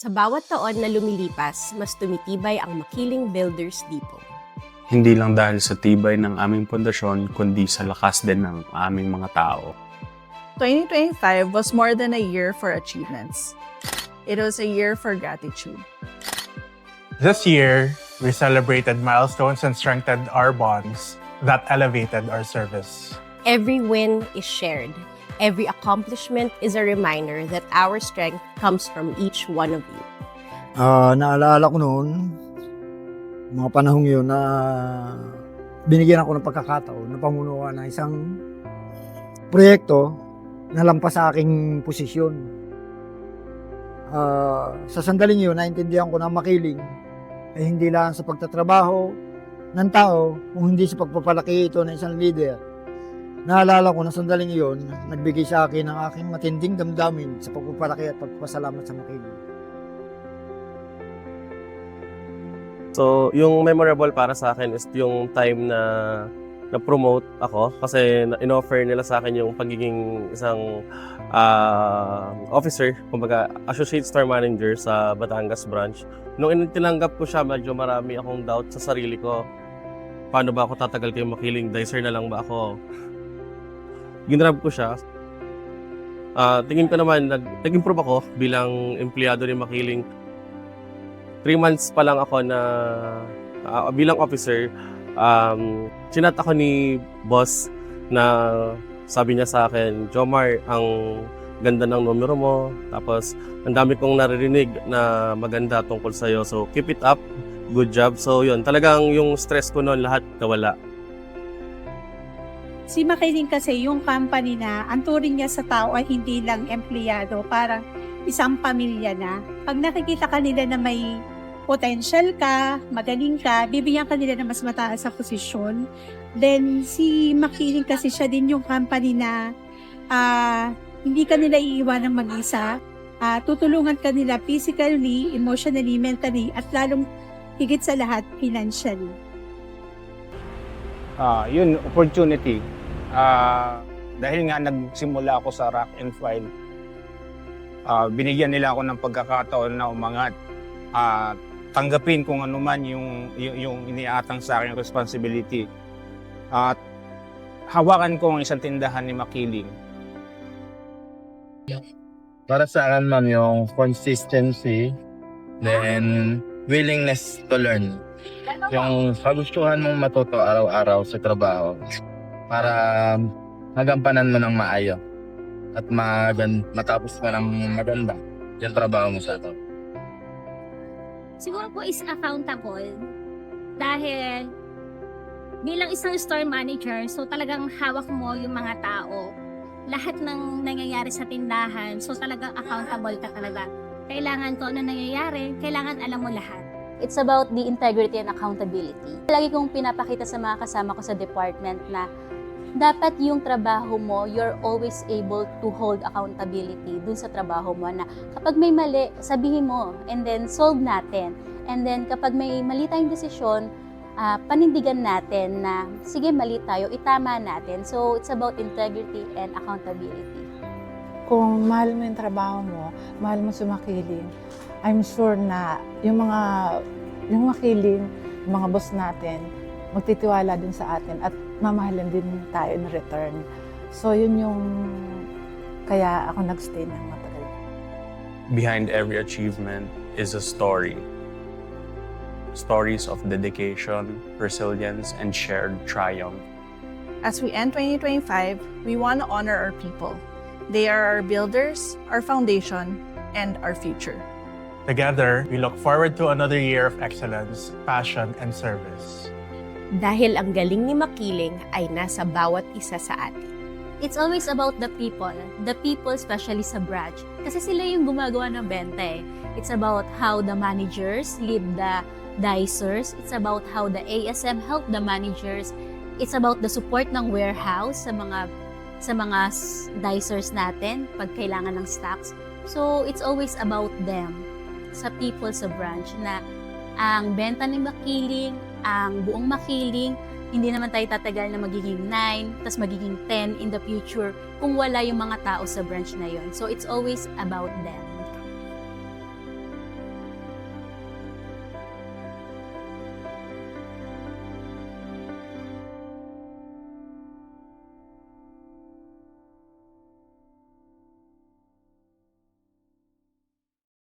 Sa bawat taon na lumilipas, mas tumitibay ang Makiling Builders Depot. Hindi lang dahil sa tibay ng aming pundasyon, kundi sa lakas din ng aming mga tao. 2025 was more than a year for achievements. It was a year for gratitude. This year, we celebrated milestones and strengthened our bonds that elevated our service. Every win is shared. Every accomplishment is a reminder that our strength comes from each one of you. Naalala ko noon, mga panahong yun na binigyan ako ng pagkakataon na pamunuan ng isang proyekto na lampas sa aking posisyon. Sa sandaling yun, naintindihan ko na makiling ay hindi lang sa pagtatrabaho ng tao, kung hindi sa pagpapalaki ito ng isang leader. Naalala ko na sandaling yun, nagbigay sa akin ng aking matinding damdamin sa pagpapalaki at pagpasalamat sa makiling. So, yung memorable para sa akin is yung time na na-promote ako kasi in-offer nila sa akin yung pagiging isang officer, kumbaga associate store manager sa Batangas branch. Nung tinanggap ko siya, medyo marami akong doubt sa sarili ko. Paano ba ako tatagal kay Makiling? Dicer na lang ba ako? Ginrab ko siya. Tingin ko naman, nag-improve ako bilang empleyado ni Makiling. 3 months pa lang ako na bilang officer, chinat ako ni boss na sabi niya sa akin, Jomar, ang ganda ng numero mo. Tapos, ang dami kong naririnig na maganda tungkol sa'yo. So, keep it up. Good job. So, yun. Talagang yung stress ko noon, lahat nawala. Si Makiling kasi yung company na ang turing niya sa tao ay hindi lang empleyado, parang isang pamilya na. Pag nakikita ka nila na may potential ka, magaling ka, bibigyan ka nila na mas mataas sa posisyon. Then si Makiling kasi siya din yung company na hindi ka nila iiwan ng mag-isa. Tutulungan ka nila physically, emotionally, mentally, at lalong higit sa lahat, financially. Yun, opportunity. Dahil nga nagsimula ako sa rank and file, binigyan nila ako ng pagkakataon na umangat. Tanggapin kung ano man yung iniatang sa akin responsibility. At hawakan ko ang isang tindahan ni Makiling. Para sa akin, ma'am, yung consistency, then willingness to learn. Yung kagustuhan mong matuto araw-araw sa trabaho para magampanan mo ng maayos at matapos mo ng maganda yung trabaho mo sa ito. Siguro po is accountable dahil bilang isang store manager, so talagang hawak mo yung mga tao. Lahat ng nangyayari sa tindahan, so talagang accountable ka talaga. Kailangan ko ano nangyayari, kailangan alam mo lahat. It's about the integrity and accountability. Lagi kong pinapakita sa mga kasama ko sa department na dapat yung trabaho mo, you're always able to hold accountability dun sa trabaho mo na kapag may mali, sabihin mo and then solve natin. And then kapag may mali tayong desisyon, panindigan natin na sige mali tayo, itama natin. So it's about integrity and accountability. Kung mahal mo yung trabaho mo, mahal mo si Makiling, I'm sure na yung Makiling, yung mga boss natin, magtitiwala din sa atin at mamahalin din tayo in return. So yun yung kaya ako nagstay ng matagal. Behind every achievement is a story. Stories of dedication, resilience, and shared triumph. As we end 2025, we want to honor our people. They are our builders, our foundation, and our future. Together, we look forward to another year of excellence, passion, and service. Dahil ang galing ni Makiling ay nasa bawat isa sa atin. It's always about the people especially sa branch. Kasi sila yung gumagawa ng benta eh. It's about how the managers lead the dicers. It's about how the ASM help the managers. It's about the support ng warehouse sa mga dicers natin pag kailangan ng stocks. So it's always about them, sa people sa branch na ang benta ni Makiling, ang buong Makiling, hindi naman tayo tatagal na magiging 9, tas magiging 10 in the future kung wala yung mga tao sa branch na yon. So it's always about them.